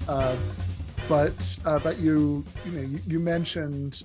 Uh, but you mentioned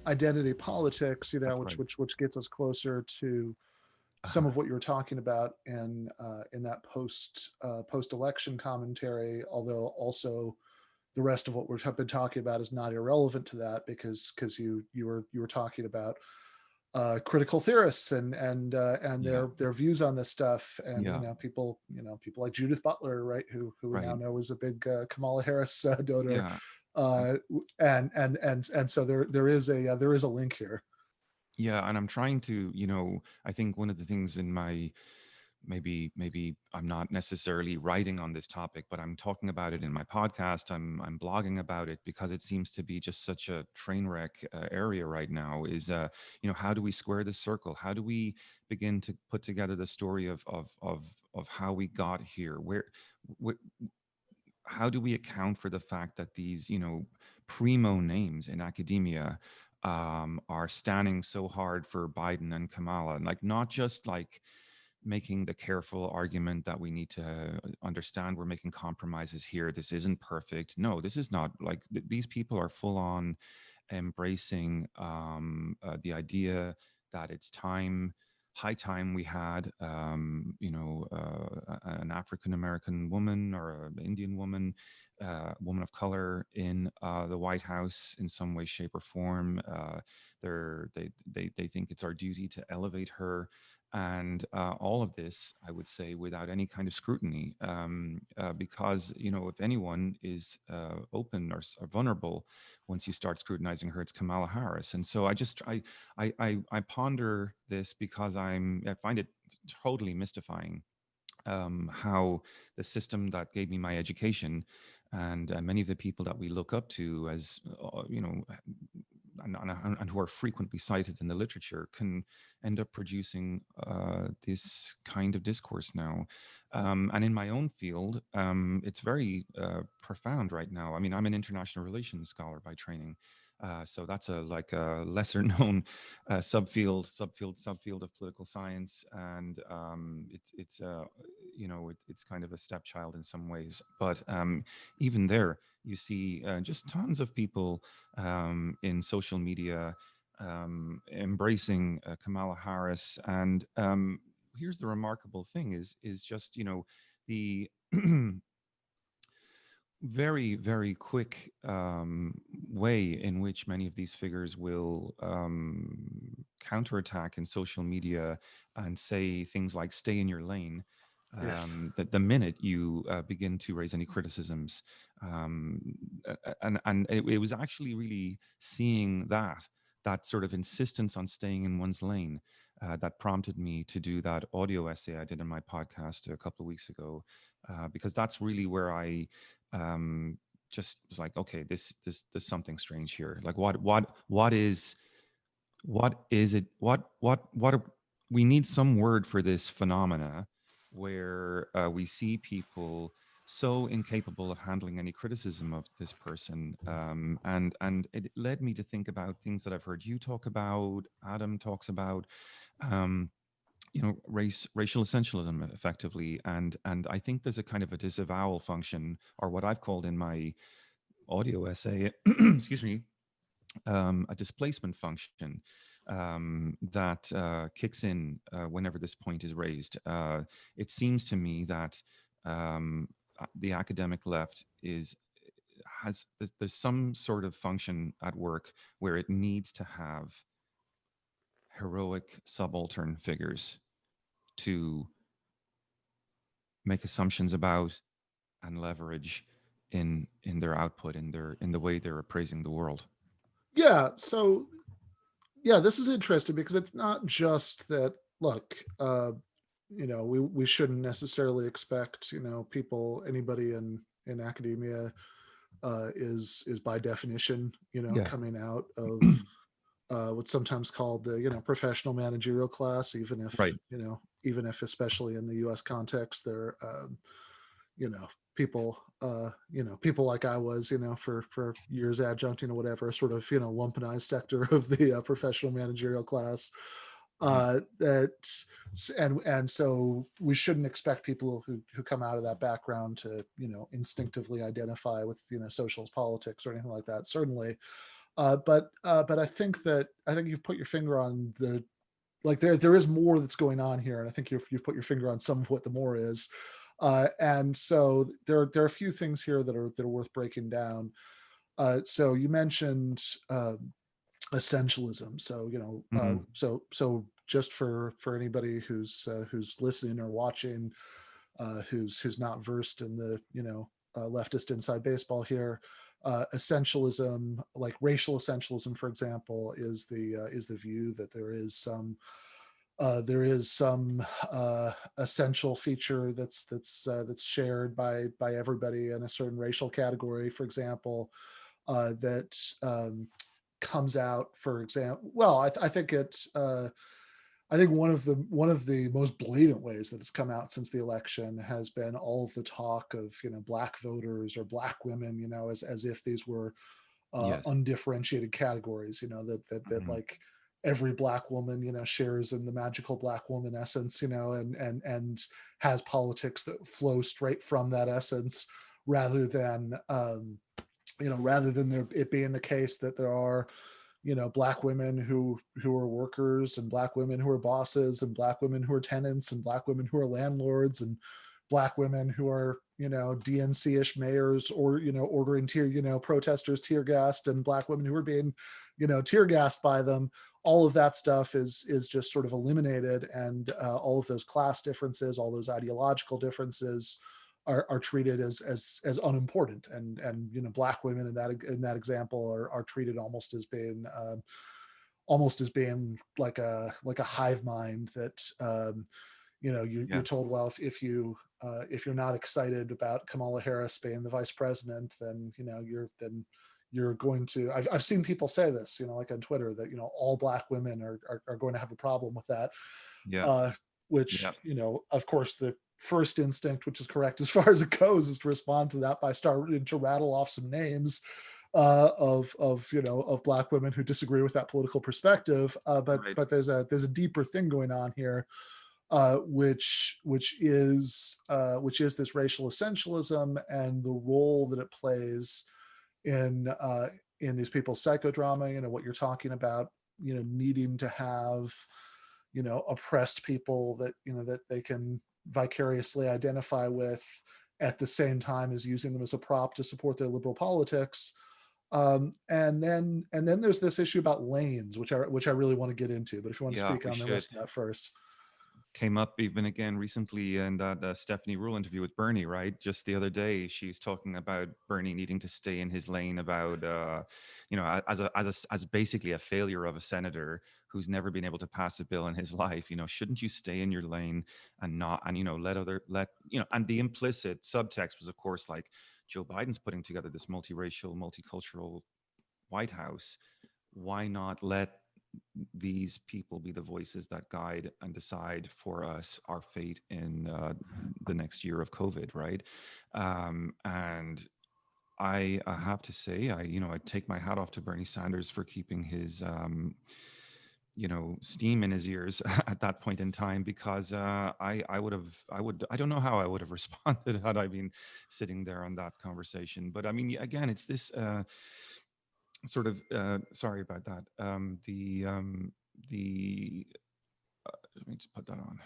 identity politics, That's which right. gets us closer to some of what you were talking about in that post election commentary. Although also the rest of what we've been talking about is not irrelevant to that, because you were talking about critical theorists and Yeah. their views on this stuff, and Yeah. people like Judith Butler, right, who we now Right. know is a big Kamala Harris donor, Yeah. And uh, and so there is a link here. yeah, and I'm trying to, I think one of the things in my, maybe I'm not necessarily writing on this topic, but I'm talking about it in my podcast. I'm blogging about it because it seems to be just such a train wreck area right now. Is how do we square this circle? How do we begin to put together the story of how we got here? Wh- how do we account for the fact that these primo names in academia are standing so hard for Biden and Kamala, and like not just like making the careful argument that we need to understand we're making compromises here. This isn't perfect. No, this is not like these people are full on embracing the idea that it's time, high time we had, an African American woman or an Indian woman, woman of color in the White House in some way, shape, or form. They think it's our duty to elevate her. And all of this, I would say, without any kind of scrutiny, because if anyone is open or vulnerable once you start scrutinizing her, it's Kamala Harris. And so I ponder this because I find it totally mystifying how the system that gave me my education and many of the people that we look up to as and who are frequently cited in the literature can end up producing this kind of discourse now. And in my own field, it's very profound right now. I mean, I'm an international relations scholar by training. So that's a like a lesser known subfield of political science, and it's kind of a stepchild in some ways. But even there, you see just tons of people in social media embracing Kamala Harris. And here's the remarkable thing: is just the very very quick way in which many of these figures will counterattack in social media and say things like "stay in your lane." Yes. That the minute you begin to raise any criticisms, um, and it was actually really seeing that sort of insistence on staying in one's lane that prompted me to do that audio essay I did in my podcast a couple of weeks ago, because that's really where I just was like, okay, this there's something strange here. Like, what is it? We need some word for this phenomena where we see people so incapable of handling any criticism of this person, and it led me to think about things that I've heard you talk about, Adam talks about, um, racial essentialism effectively, and I think there's a kind of a disavowal function, or what I've called in my audio essay, excuse me, a displacement function that kicks in whenever this point is raised. It seems to me that the academic left is has there's some sort of function at work where it needs to have heroic subaltern figures to make assumptions about and leverage in their output, in the way they're appraising the world. Yeah. So yeah, this is interesting because it's not just that. Look, we shouldn't necessarily expect people, anybody in academia is by definition Yeah. coming out of what's sometimes called the professional managerial class, Right. even if especially in the U.S. context, they're people people like I was for years adjuncting or whatever, sort of lumpenized sector of the professional managerial class. Mhm. That and so we shouldn't expect people who come out of that background to instinctively identify with socialist politics or anything like that. Certainly, but I think you've put your finger on the like there is more that's going on here, and I think you've put your finger on some of what the more is. And so there are a few things here that are worth breaking down. So you mentioned essentialism. So Mhm. so just for anybody who's listening or watching, who's not versed in the leftist inside baseball here. Essentialism, like racial essentialism, for example, is the view that there is some essential feature that's shared by everybody in a certain racial category, for example, that comes out. For example, well, I think I think one of the most blatant ways that it's come out since the election has been all of the talk of black voters or black women, as if these were Yes. undifferentiated categories, that Mhm. like every black woman shares in the magical black woman essence, and has politics that flow straight from that essence, rather than it being the case that there are black women who are workers, and black women who are bosses, and black women who are tenants, and black women who are landlords, and black women who are DNC-ish mayors, or ordering protesters tear gassed, and black women who are being tear gassed by them. All of that stuff is just sort of eliminated, and all of those class differences, all those ideological differences are treated as unimportant, and black women in that example are treated almost as being like a hive mind that you're Yeah. told, well, if you're not excited about Kamala Harris being the vice president, then you're going to. I've seen people say this, like on Twitter, that all black women are going to have a problem with that, Yeah. uh, Yeah. which of course, the first instinct, which is correct as far as it goes, is to respond to that by starting to rattle off some names of black women who disagree with that political perspective. But Right. but there's a deeper thing going on here, which is this racial essentialism and the role that it plays in in these people's psychodrama. What you're talking about, needing to have oppressed people that they can vicariously identify with, at the same time as using them as a prop to support their liberal politics. And then there's this issue about lanes, which I really want to get into. But if you want to Yeah, speak we on the should. rest of that first. Came up even again recently in that Stephanie Rule interview with Bernie, right? Just the other day, she's talking about Bernie needing to stay in his lane about, as basically a failure of a senator who's never been able to pass a bill in his life. Shouldn't you stay in your lane and not, and and the implicit subtext was, of course, like Joe Biden's putting together this multiracial, multicultural White House. Why not let these people be the voices that guide and decide for us our fate in the next year of COVID, right? And I have to say, I take my hat off to Bernie Sanders for keeping his, steam in his ears at that point in time, because I don't know how I would have responded had I been sitting there on that conversation. But I mean, again, it's this sort of, sorry about that. The Let me just put that on.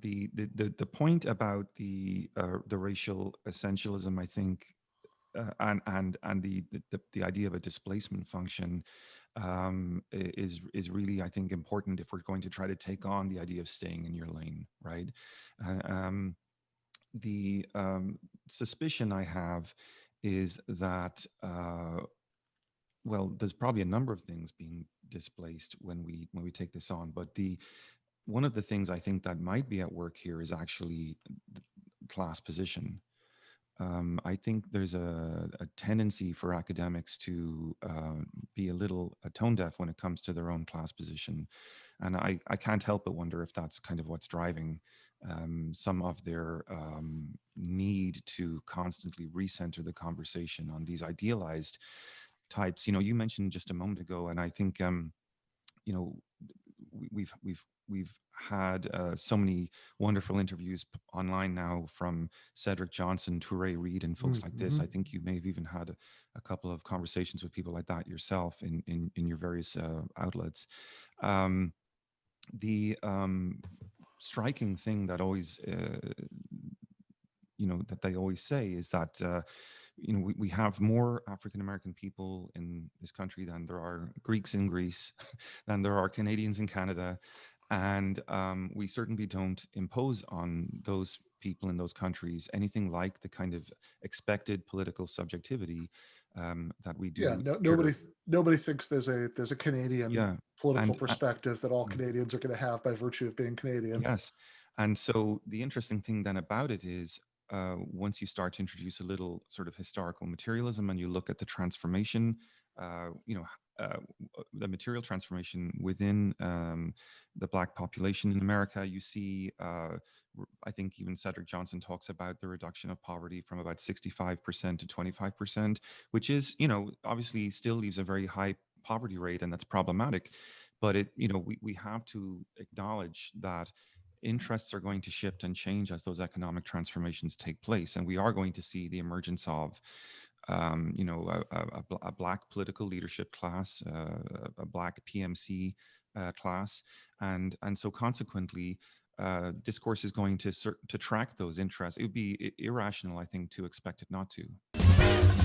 The point about the racial essentialism, I think, and the idea of a displacement function, is really, I think, important if we're going to try to take on the idea of staying in your lane, right? Uh, um, the suspicion I have is that, well, there's probably a number of things being displaced when we take this on, but the one of the things I think that might be at work here is actually the class position. I think there's a tendency for academics to be a little tone deaf when it comes to their own class position. And I can't help but wonder if that's kind of what's driving some of their need to constantly recenter the conversation on these idealized types. You mentioned just a moment ago, and I think, you know, we've had so many wonderful interviews online now from Cedric Johnson, Toure Reed, and folks like this. Mm-hmm. I think you may have even had a couple of conversations with people like that yourself in your various outlets. Um, the striking thing that always that they always say is that we have more African American people in this country than there are Greeks in Greece, than there are Canadians in Canada, and we certainly don't impose on those people in those countries anything like the kind of expected political subjectivity that we Yeah, do no, here. nobody thinks there's a Canadian Yeah, political and perspective that all yeah. Canadians are going to have by virtue of being Canadian. Yes. And so the interesting thing then about it is once you start to introduce a little sort of historical materialism and you look at the transformation, uh, you know, the material transformation within the Black population in America, you see, I think even Cedric Johnson talks about the reduction of poverty from about 65% to 25%, which is, obviously still leaves a very high poverty rate, and that's problematic. But we have to acknowledge that interests are going to shift and change as those economic transformations take place, and we are going to see the emergence of a black political leadership class, a black PMC class, and so consequently discourse is going to track those interests. It would be irrational, I think, to expect it not to.